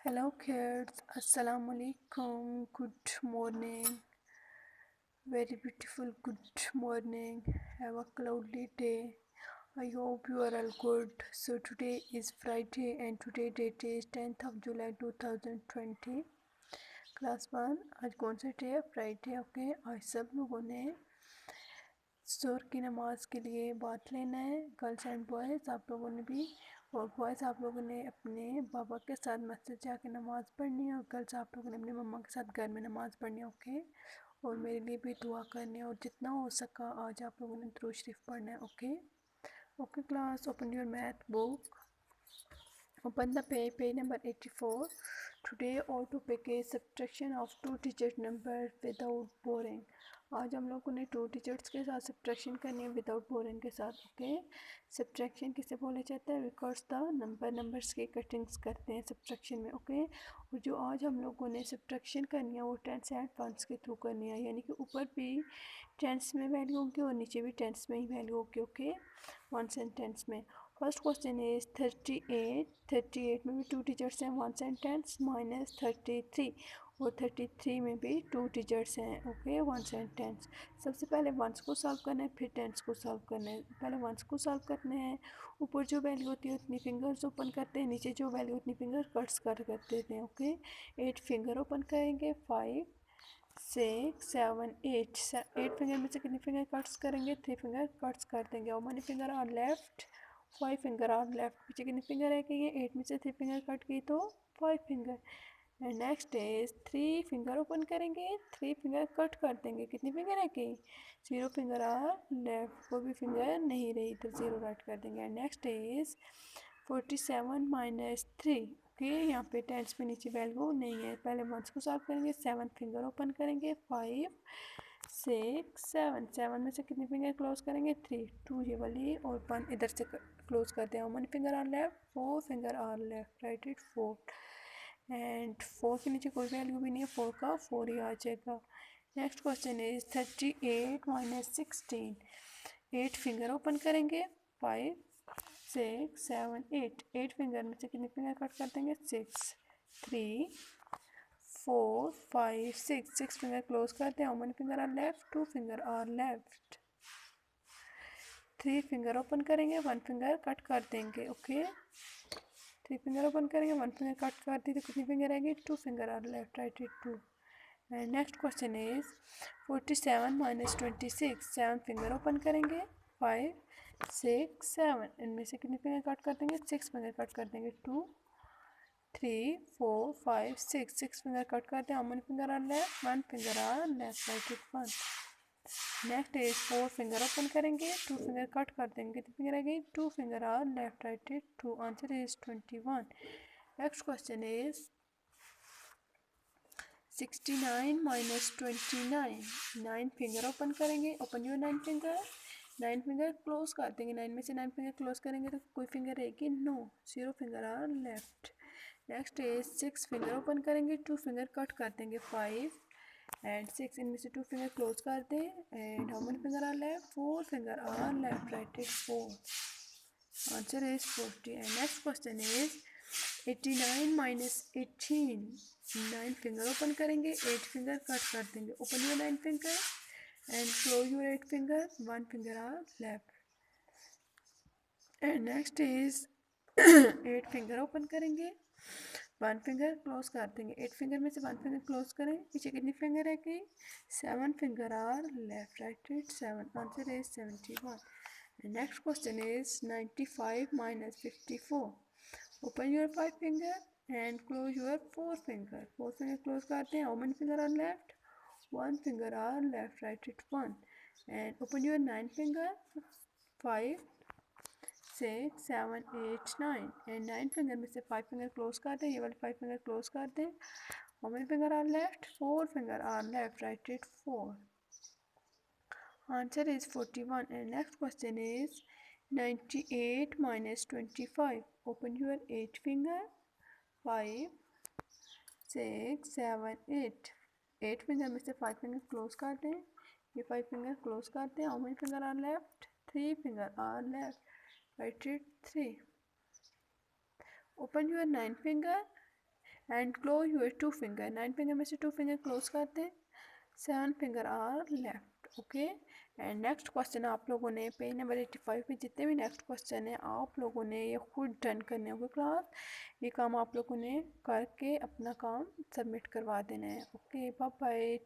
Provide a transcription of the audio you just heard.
Hello kids, Assalamu alaikum, good morning, very beautiful good morning, have a cloudy day. I hope you are all good. So today is Friday and today date is 10th of July 2020. Class 1 आज कौन सा day है? Friday. Okay, आज सब लोगों ने जोर की नमाज के लिए बात लेना है। गर्ल्स एंड बॉयज़ आप लोगों ने भी, और बॉयज़ आप लोगों ने अपने पापा के साथ मस्जिद जाके नमाज़ पढ़नी है, और गर्ल्स आप लोगों ने अपनी मम्मा के साथ घर में नमाज़ पढ़नी है। ओके, और मेरे लिए भी दुआ करनी है, और जितना हो सका आज आप लोगों ने दुरूद शरीफ पढ़ना है। Okay okay class, open your math book, open the page number 84. Today our topic is subtraction of two digit number without boring. आज हम लोगों ने टू डिजिट्स के साथ सब्ट्रैक्शन करनी है विदाउट बोरिंग के साथ। ओके, सब्ट्रैक्शन किसे बोला जाता है? बिकॉज द नंबर्स की कटिंग्स करते हैं सब्ट्रैक्शन में। ओके, और जो आज हम लोगों ने सब्ट्रैक्शन करनी है वो टेंस एंड वंस के थ्रू करनी है, यानी कि ऊपर भी टेंस में वैल्यू होगी और नीचे भी टेंस में ही वैल्यू होगी। ओके, वंस एंड टेंस में। First question is 38। 38 में भी टू डिजिट्स हैं, वंस एंड टेंस, माइनस 33, और 33 में भी टू डिजिट्स हैं। Okay, ones and tens. सबसे पहले वंस को सॉल्व करना है, फिर टेंस को सॉल्व करना है। पहले वंस को सॉल्व करना है, ऊपर जो वैल्यू होती है उतनी फिंगर्स ओपन करते हैं, नीचे जो वैल्यू उतनी फिंगर कट्स कर देते हैं। ओके, 8 फिंगर ओपन करेंगे, 5 6 7 8। 8 फिंगर में से कितनी फिंगर कट्स करेंगे? 3 फिंगर कट्स कर देंगे। और many finger are left, 5 finger are left. पीछे कितनी फिंगर रह गई है? 8 में से 3 फिंगर कट गई तो 5 finger. And next is 3 finger open करेंगे, 3 फिंगर कट कर देंगे। कितनी फिंगर रह गई? 0 फिंगर आर लेफ्ट, कोई भी फिंगर नहीं रही तो 0 राइट कर देंगे। And next is 47 minus 3। Okay, यहाँ पे टेंस में नीचे वैल्यू नहीं है। पहले वंस को सॉल्व करेंगे, 7 फिंगर ओपन करेंगे, 5 6 7। 7 में से कितनी फिंगर क्लोज करेंगे? 3, 2 ये वाली, और 1 इधर से क्लोज करते हैं। 1 finger are left, 4 finger are left, right it 4। And 4 के नीचे कोई वैल्यू भी नहीं है, 4 का 4 ही आ जाएगा। Next question is 38 minus 16। 8 finger open करेंगे, 5 6 7 8। 8 फिंगर में से कितने फिंगर कट कर देंगे? 6, 3 4 5 6। 6 फिंगर क्लोज करते हैं। One finger are left, 2 finger are left. 3 finger open करेंगे, 1 फिंगर कट कर देंगे। ओके, 3 फिंगर ओपन करेंगे, 1 फिंगर कट कर दी तो कितनी फिंगर रहेगी? 2 finger are left, right it 2। And next question is 47 minus 26। 7 finger open करेंगे, 5 6 7। इनमें से कितनी फिंगर कट कर देंगे? 6 फिंगर कट कर देंगे। 2 3 4 5 6। 6 फिंगर कट करते हैं। One finger are left, 1 finger are left, right it 1। Next is 4 finger open करेंगे, 2 फिंगर कट कर देंगे। कितनी फिंगर रहेगी? 2 finger are left, right it 2। Answer is 21। Next question is 69 minus 29। 9 finger open करेंगे, open your 9 finger. 9 finger close कर देंगे। 9 में से 9 फिंगर क्लोज करेंगे तो कोई फिंगर रहेगी? No, 0 finger are left. Next is 6 finger open करेंगे, 2 फिंगर कट कर देंगे, 5 एंड 6। इनमें से 2 फिंगर क्लोज कर दें। And how many finger are left? 4 finger are left, right it 4। Answer is 40। And next question is 89 minus 18। 9 finger open करेंगे, 8 finger cut कर देंगे। Open your 9 finger and close your 8 finger, 1 finger are left. And next is 8 finger open करेंगे, 1 finger close कर देंगे। 8 finger में से 1 finger close करें, पीछे कितनी फिंगर है कि 7 finger are left, right it 7। Answer is 71। Next question is 95 minus 54। Open your 5 finger and close your 4 finger. 4 finger close करते हैं। How many finger are left? 1 finger are left, right it 1। And open your 9 finger, 5 6 7 8 9। And 9 finger में से 5 finger close कर दें, ये वाले 5 finger close कर दें। How many finger are left? 4 finger are left, right it 4। Answer is 41। And next question is 98 minus 25। Open your 8 finger, 5 6 7 8। 8 finger में से 5 फिंगर क्लोज कर दें, ये 5 फिंगर क्लोज करते हैं। How many finger are left? 3 finger are left, write it 3. Open your 9 finger and close your 2 finger, 9 finger में से 2 finger close करते हैं, 7 finger are left. Okay, and next question आप लोगों ने पेज नंबर 85 पे जितने भी नेक्स्ट क्वेश्चन है आप लोगों ने ये खुद डन करने होंगे क्लास। ये काम आप लोगों ने करके अपना काम सबमिट करवा देना है। Okay, bye bye.